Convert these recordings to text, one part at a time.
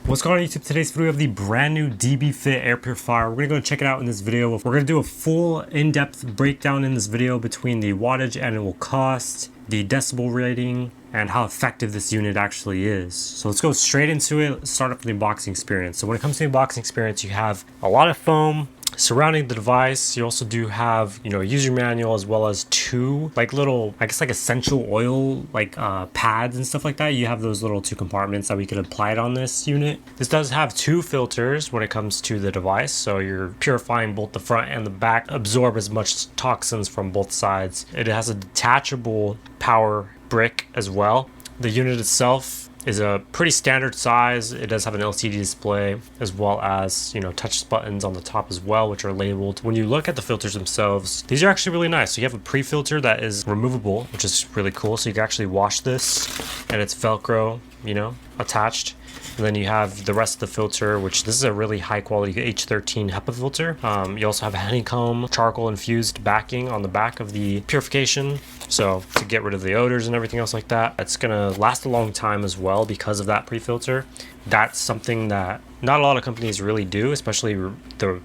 What's going on YouTube? Today's video of the brand new DBFit Air Purifier. We're gonna go check it out in this video. We're gonna do a full in-depth breakdown in this video between the wattage, annual cost, the decibel rating, and how effective this unit actually is. So let's go straight into it. Let's start off with the unboxing experience. So when it comes to the unboxing experience, you have a lot of foam surrounding the device. You also do have, a user manual as well as two little, essential oil pads and stuff like that. You have those little two compartments that we could apply it on this unit. This does have two filters when it comes to the device, so you're purifying both the front and the back, absorb as much toxins from both sides. It has a detachable power brick as well. The unit itself is a pretty standard size. It does have an LCD display as well as, touch buttons on the top as well, which are labeled. When you look at the filters themselves, these are actually really nice. So you have a pre-filter that is removable, which is really cool. So you can actually wash this and it's Velcro, attached. And then you have the rest of the filter, which this is a really high quality H13 HEPA filter. You also have a honeycomb charcoal infused backing on the back of the purification. So to get rid of the odors and everything else like that. It's gonna last a long time as well because of that pre-filter. That's something that not a lot of companies really do, especially the,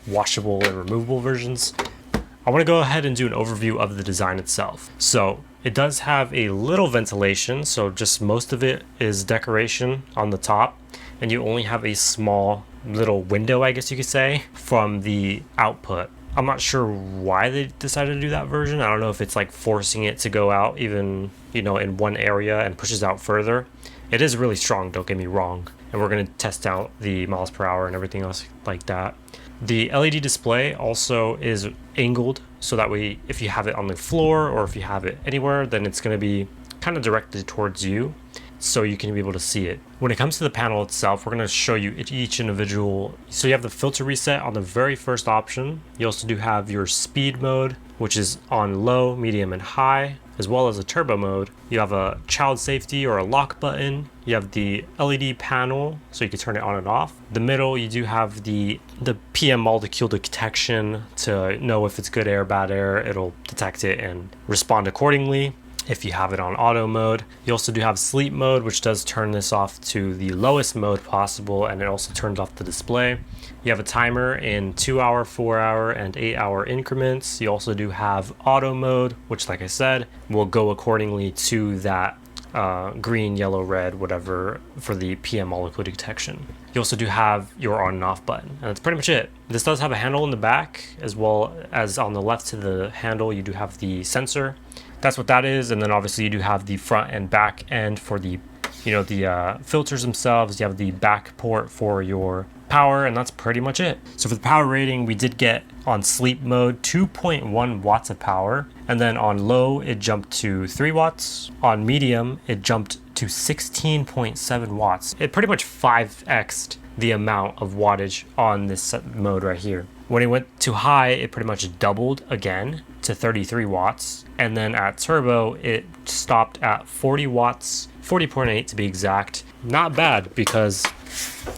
washable and removable versions. I wanna go ahead and do an overview of the design itself. So it does have a little ventilation, so just most of it is decoration on the top, and you only have a small little window, I guess you could say, from the output. I'm not sure why they decided to do that version. I don't know if it's like forcing it to go out even, in one area and pushes out further. It is really strong, don't get me wrong, and we're gonna test out the miles per hour and everything else like that. The LED display also is angled, so that way if you have it on the floor or if you have it anywhere, then it's going to be kind of directed towards you, so you can be able to see it. When it comes to the panel itself, we're going to show you each individual. So you have the filter reset on the very first option. You also do have your speed mode, which is on low, medium, and high, as well as a turbo mode. You have a child safety or a lock button. You have the LED panel, so you can turn it on and off. The middle, you do have the PM molecule detection to know if it's good air, bad air. It'll detect it and respond accordingly if you have it on auto mode. You also do have sleep mode, which does turn this off to the lowest mode possible, and it also turns off the display. You have a timer in 2-hour, 4-hour, and 8-hour increments. You also do have auto mode, which, like I said, will go accordingly to that green, yellow, red, whatever, for the PM molecule detection. You also do have your on and off button, and that's pretty much it. This does have a handle in the back, as well as on the left to the handle you do have the sensor. That's what that is. And then obviously you do have the front and back end for the filters themselves. You have the back port for your power, and that's pretty much it. So for the power rating, we did get on sleep mode 2.1 watts of power, and then on low it jumped to 3 watts. On medium it jumped to 16.7 watts. It pretty much 5x'd the amount of wattage on this mode right here. When it went to high, it pretty much doubled again to 33 watts. And then at turbo, it stopped at 40 watts, 40.8 to be exact. Not bad, because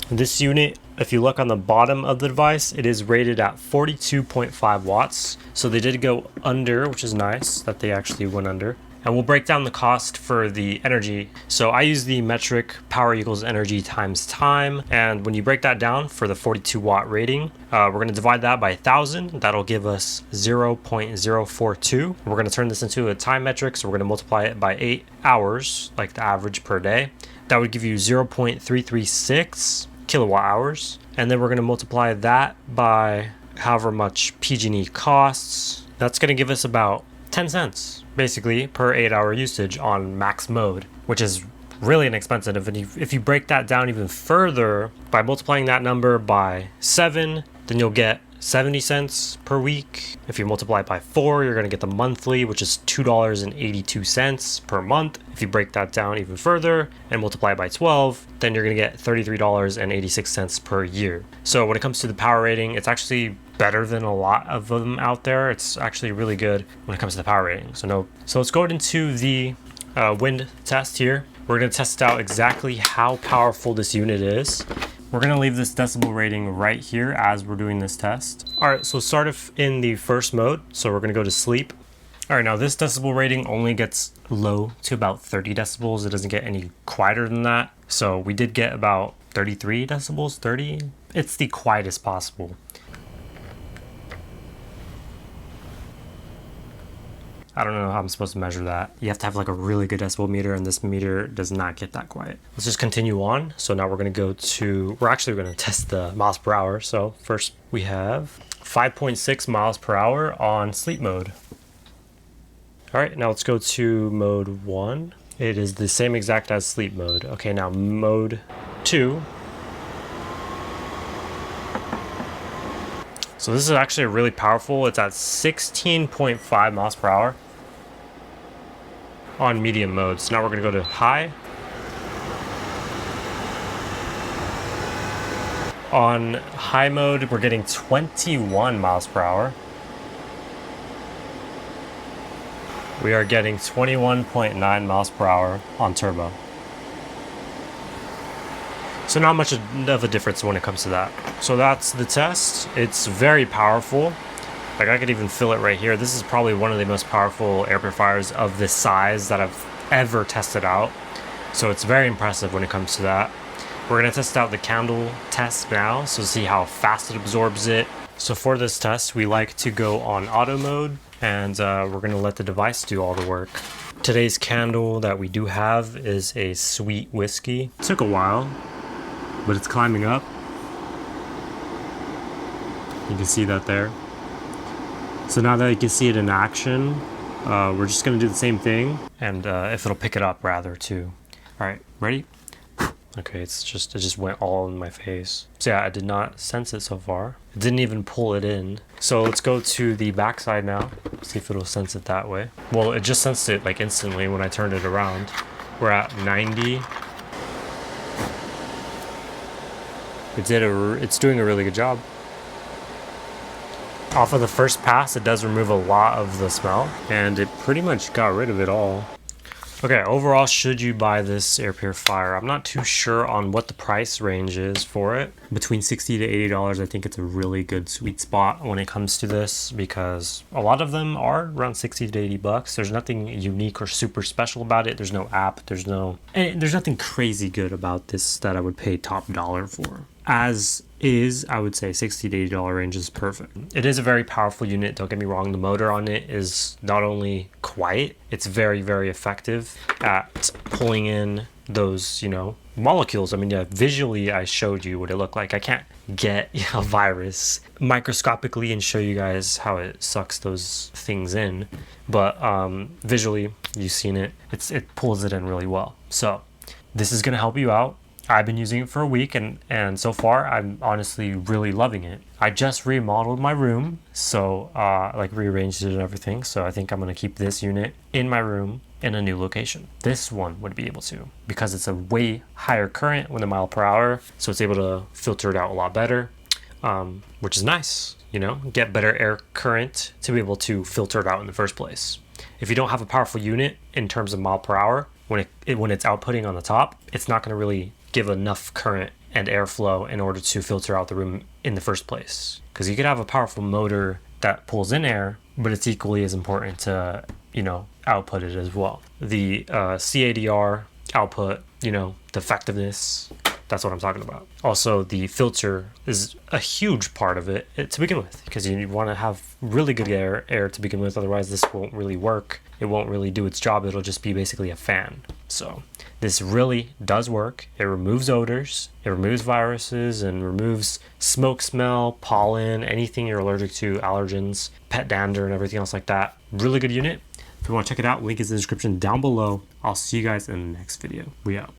this unit, if you look on the bottom of the device, it is rated at 42.5 watts. So they did go under, which is nice that they actually went under. And we'll break down the cost for the energy. So I use the metric power equals energy times time. And when you break that down for the 42 watt rating, we're going to divide that by 1,000. That'll give us 0.042. We're going to turn this into a time metric. So we're going to multiply it by 8 hours, like the average per day. That would give you 0.336 kilowatt hours. And then we're going to multiply that by however much PG&E costs. That's going to give us about 10 cents basically per 8-hour usage on max mode, which is really inexpensive. And if you break that down even further by multiplying that number by 7, then you'll get 70 cents per week. If you multiply it by 4, you're going to get the monthly, which is $2.82 per month. If you break that down even further and multiply it by 12, then you're going to get $33.86 per year. So when it comes to the power rating, it's actually better than a lot of them out there. It's actually really good when it comes to the power rating. So let's go into the wind test here. We're going to test out exactly how powerful this unit is. We're going to leave this decibel rating right here as we're doing this test. All right, so start off in the first mode. So we're going to go to sleep. All right, now this decibel rating only gets low to about 30 decibels. It doesn't get any quieter than that. So we did get about 33 decibels, 30. It's the quietest possible. I don't know how I'm supposed to measure that. You have to have like a really good decibel meter, and this meter does not get that quiet. Let's just continue on. So now we're gonna go to, we're actually gonna test the miles per hour. So first we have 5.6 miles per hour on sleep mode. All right, now let's go to mode 1. It is the same exact as sleep mode. Okay, now mode 2. So this is actually really powerful. It's at 16.5 miles per hour on medium mode. So now we're gonna go to high. On high mode, we're getting 21 miles per hour. We are getting 21.9 miles per hour on turbo. So not much of a difference when it comes to that. So that's the test. It's very powerful. Like I could even feel it right here. This is probably one of the most powerful air purifiers of this size that I've ever tested out. So it's very impressive when it comes to that. We're gonna test out the candle test now, so see how fast it absorbs it. So for this test, we like to go on auto mode, and we're gonna let the device do all the work. Today's candle that we do have is a sweet whiskey. It took a while, but it's climbing up. You can see that there. So now that you can see it in action, we're just gonna do the same thing, and if it'll pick it up rather too. All right, ready? Okay, it just went all in my face. So yeah, I did not sense it so far. It didn't even pull it in. So let's go to the back side now, see if it'll sense it that way. Well, it just sensed it like instantly when I turned it around. We're at 90. It's doing a really good job. Off of the first pass, it does remove a lot of the smell, and it pretty much got rid of it all. Okay, overall, should you buy this air purifier? I'm not too sure on what the price range is for it. Between $60 to $80, I think it's a really good sweet spot when it comes to this, because a lot of them are around 60 to 80 bucks. There's nothing unique or super special about it. There's no app, there's nothing crazy good about this that I would pay top dollar for. As is, I would say $60 to $80 range is perfect. It is a very powerful unit, don't get me wrong. The motor on it is not only quiet, it's very, very effective at pulling in those, molecules. I mean, yeah, visually I showed you what it looked like. I can't get a virus microscopically and show you guys how it sucks those things in, but visually you've seen it. It pulls it in really well. So this is gonna help you out. I've been using it for a week, and so far I'm honestly really loving it. I just remodeled my room, so like rearranged it and everything. So I think I'm gonna keep this unit in my room in a new location. This one would be able to, because it's a way higher current with a mile per hour, so it's able to filter it out a lot better, which is nice. Get better air current to be able to filter it out in the first place. If you don't have a powerful unit in terms of mile per hour, when it's outputting on the top, it's not going to really give enough current and airflow in order to filter out the room in the first place. Because you could have a powerful motor that pulls in air, but it's equally as important to, output it as well. The CADR output, the effectiveness, that's what I'm talking about. Also, the filter is a huge part of it to begin with, because you want to have really good air to begin with. Otherwise, this won't really work. It won't really do its job. It'll just be basically a fan. So this really does work. It removes odors, it removes viruses, and removes smoke smell, pollen, anything you're allergic to, allergens, pet dander, and everything else like that. Really good unit. If you want to check it out, link is in the description down below. I'll see you guys in the next video. We out.